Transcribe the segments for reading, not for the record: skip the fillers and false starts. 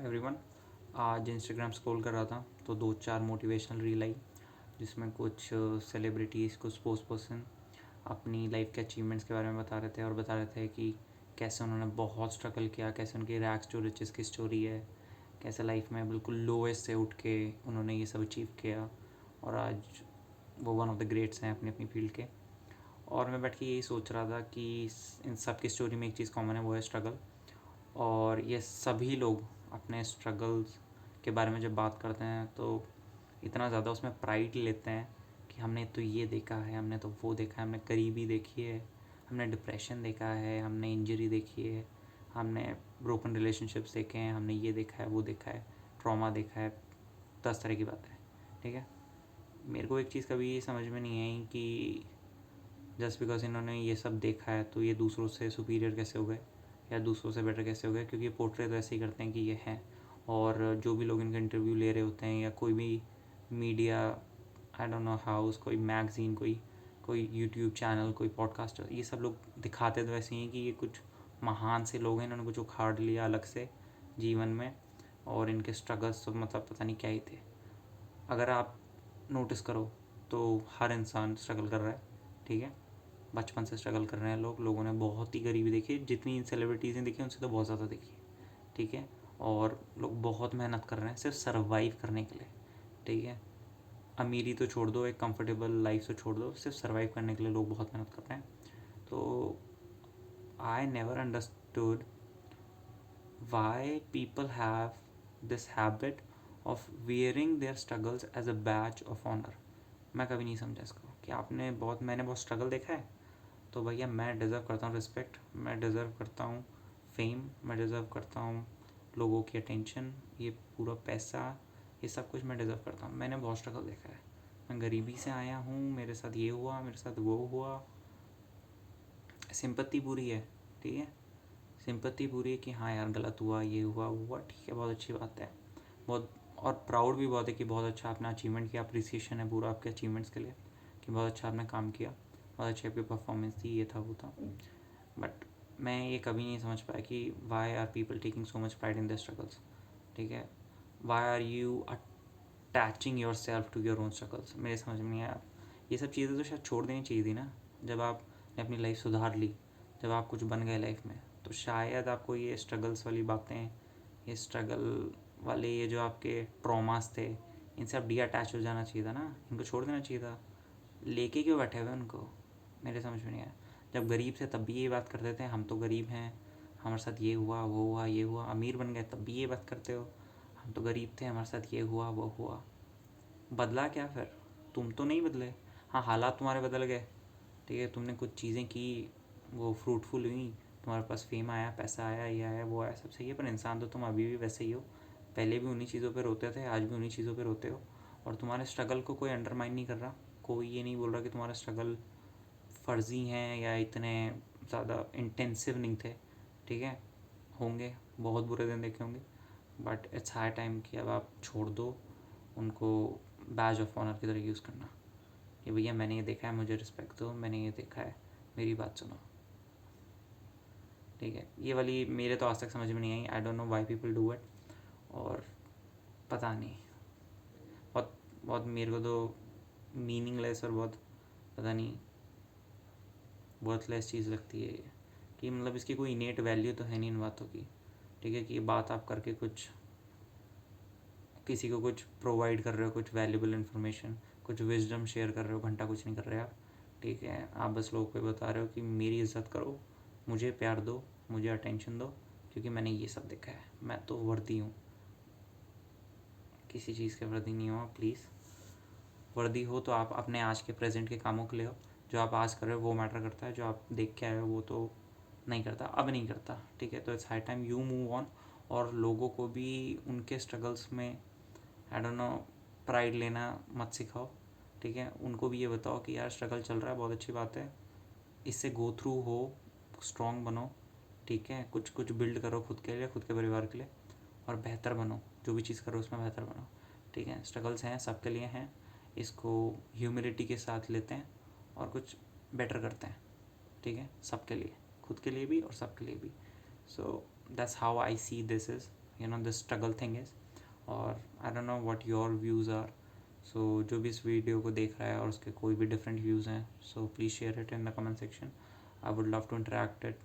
Hi everyone. आज Instagram scroll कर रहा था तो 2-4 मोटिवेशनल रील आई जिसमें कुछ सेलिब्रिटीज़, कुछ स्पोर्ट्स पर्सन अपनी लाइफ के अचीवमेंट्स के बारे में बता रहे थे और बता रहे थे कि कैसे उन्होंने बहुत स्ट्रगल किया, कैसे उनकी रैग्स टू रिचेस की स्टोरी है, कैसे लाइफ में बिल्कुल लोएस्ट से उठ के उन्होंने ये सब अचीव किया और आज वो वन ऑफ द ग्रेट्स हैं अपनी अपनी फील्ड के। और मैं बैठ के यही सोच रहा था कि इन सब की स्टोरी में एक चीज़ कॉमन है, वो है स्ट्रगल। और ये सभी लोग अपने स्ट्रगल्स के बारे में जब बात करते हैं तो इतना ज़्यादा उसमें प्राइड लेते हैं कि हमने तो ये देखा है, हमने तो वो देखा है, हमने गरीबी देखी है, हमने डिप्रेशन देखा है, हमने इंजरी देखी है, हमने ब्रोकन रिलेशनशिप्स देखे हैं, हमने ये देखा है, वो देखा है, ट्रॉमा देखा है, 10 तरह की बातें हैं। ठीक है, मेरे को एक चीज़ कभी समझ में नहीं आई कि जस्ट बिकॉज इन्होंने ये सब देखा है तो ये दूसरों से सुपीरियर कैसे हो गए या दूसरों से बेटर कैसे हो गए, क्योंकि पोर्ट्रेट तो ऐसे ही करते हैं कि ये हैं। और जो भी लोग इनका इंटरव्यू ले रहे होते हैं या कोई भी media, I don't no house, कोई मैगज़ीन, कोई यूट्यूब चैनल, कोई पॉडकास्ट, ये सब लोग दिखाते तो ऐसे ही हैं कि ये कुछ महान से लोग हैं, इन्होंने कुछ उखाड़ लिया अलग से जीवन में और इनके स्ट्रगल्स तो मतलब पता नहीं क्या ही थे। अगर आप नोटिस करो तो हर इंसान स्ट्रगल कर रहा है। ठीक है, बचपन से स्ट्रगल कर रहे हैं लोगों ने बहुत ही गरीबी देखी है, जितनी इन सेलिब्रिटीज़ ने देखी उनसे तो बहुत ज़्यादा देखी है। ठीक है, और लोग बहुत मेहनत कर रहे हैं सिर्फ सर्वाइव करने के लिए। ठीक है, अमीरी तो छोड़ दो, एक कंफर्टेबल लाइफ तो छोड़ दो, सिर्फ सर्वाइव करने के लिए लोग बहुत मेहनत कर रहे हैं। तो I never understood why people have this habit of wearing their struggles as a badge of honour. मैं कभी नहीं समझा इसको कि मैंने बहुत स्ट्रगल देखा है तो भैया मैं डिज़र्व करता हूँ रिस्पेक्ट, मैं डिज़र्व करता हूँ फेम, मैं डिज़र्व करता हूँ लोगों की अटेंशन, ये पूरा पैसा, ये सब कुछ मैं डिज़र्व करता हूँ। मैंने बहुत स्ट्रगल देखा है, मैं गरीबी से आया हूँ, मेरे साथ ये हुआ, मेरे साथ वो हुआ। सिंपत्ति पूरी है। ठीक है, सिंपत्ति पूरी है कि हाँ यार गलत हुआ, ये हुआ, वो हुआ, ठीक है, बहुत अच्छी बात है। बहुत और प्राउड भी बहुत है कि बहुत अच्छा आपने अचीवमेंट किया, अप्रिसिएशन है पूरा आपके अचीवमेंट्स के लिए कि बहुत अच्छा आपने काम किया, बहुत अच्छी आपकी परफॉर्मेंस थी, ये था वो था। बट मैं ये कभी नहीं समझ पाया कि why are people taking so much pride in their struggles. ठीक है, why are you attaching your self to your own struggles. मेरे समझ में नहीं आया। ये सब चीज़ें तो शायद छोड़ देनी चाहिए थी ना, जब आपने अपनी लाइफ सुधार ली, जब आप कुछ बन गए लाइफ में, तो शायद आपको ये स्ट्रगल्स वाली बातें, ये स्ट्रगल वाले ये जो आपके ट्रॉमास थे, इनसे आप डी अटैच हो जाना चाहिए था ना, इनको छोड़ देना चाहिए था। लेके क्यों बैठे हुए उनको, मेरे समझ में नहीं आया। जब गरीब थे तब भी ये बात करते थे, हम तो गरीब हैं, हमारे साथ ये हुआ, वो हुआ, ये हुआ। अमीर बन गए तब भी ये बात करते हो, हम तो गरीब थे, हमारे साथ ये हुआ, वो हुआ। बदला क्या फिर? तुम तो नहीं बदले। हाँ, हालात तुम्हारे बदल गए। ठीक है, तुमने कुछ चीज़ें की, वो फ्रूटफुल हुई, तुम्हारे पास फेम आया, पैसा आया, ये आया, वो आया, सब सही है, पर इंसान तो तुम अभी भी वैसे ही हो। पहले भी उन्हीं चीज़ों पे रोते थे, आज भी उन्हीं चीज़ों पे रोते हो। और तुम्हारे स्ट्रगल को कोई अंडरमाइन नहीं कर रहा, कोई ये नहीं बोल रहा कि तुम्हारा स्ट्रगल फ़र्ज़ी हैं या इतने ज़्यादा इंटेंसिव नहीं थे। ठीक है, होंगे, बहुत बुरे दिन देखे होंगे, बट इट्स हाई टाइम कि अब आप छोड़ दो उनको बैज ऑफ ऑनर की तरह यूज़ करना कि भैया मैंने ये देखा है, मुझे रिस्पेक्ट दो, मैंने ये देखा है, मेरी बात सुनो। ठीक है, ये वाली मेरे तो आज तक समझ में नहीं आई। I don't know why people do it. और पता नहीं, बहुत बहुत मेरे को तो मीनिंगलेस और बहुत पता नहीं वर्थलेस चीज़ लगती है कि मतलब इसकी कोई इनेट वैल्यू तो है नहीं इन बातों की। ठीक है, कि ये बात आप करके कुछ किसी को कुछ प्रोवाइड कर रहे हो, कुछ वैल्यूबल इन्फॉर्मेशन, कुछ विजडम शेयर कर रहे हो, घंटा कुछ नहीं कर रहे आप। ठीक है, आप बस लोगों को बता रहे हो कि मेरी इज़्ज़त करो, मुझे प्यार दो, मुझे अटेंशन दो, क्योंकि मैंने ये सब देखा है, मैं तो वर्दी हूँ। किसी चीज़ के वर्दी नहीं हो आप, प्लीज़। वर्दी हो तो आप अपने आज के प्रेजेंट के कामों के लिए हो। जो आप आज कर रहे हो वो मैटर करता है, जो आप देख के आए हो वो तो नहीं करता, अब नहीं करता। ठीक है, तो it's high time you move on. और लोगों को भी उनके स्ट्रगल्स में आई डोंट नो प्राइड लेना मत सिखाओ। ठीक है, उनको भी ये बताओ कि यार स्ट्रगल चल रहा है, बहुत अच्छी बात है, इससे गो थ्रू हो, स्ट्रॉन्ग बनो। ठीक है, कुछ कुछ बिल्ड करो खुद के लिए, खुद के परिवार के लिए, और बेहतर बनो, जो भी चीज़ करो उसमें बेहतर बनो। ठीक है, स्ट्रगल्स हैं, सबके लिए हैं, इसको ह्यूमिलिटी के साथ लेते हैं और कुछ बेटर करते हैं। ठीक है, सबके लिए, खुद के लिए भी और सबके लिए भी। So that's how I see this is. This struggle thing is, और I don't know what your views are. So जो भी इस वीडियो को देख रहा है और उसके कोई भी डिफरेंट व्यूज़ हैं, so please share it in the comment section. I would love to interact it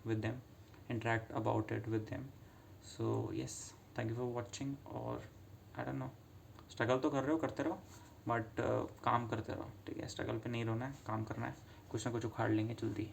with them, interact about it with them. So yes, thank you for watching. और I don't know, स्ट्रगल तो कर रहे हो, करते रहो, but काम करते रहो. ठीक है, स्ट्रगल पे नहीं रोना है, काम करना है, कुछ ना कुछ उखाड़ लेंगे जल्दी.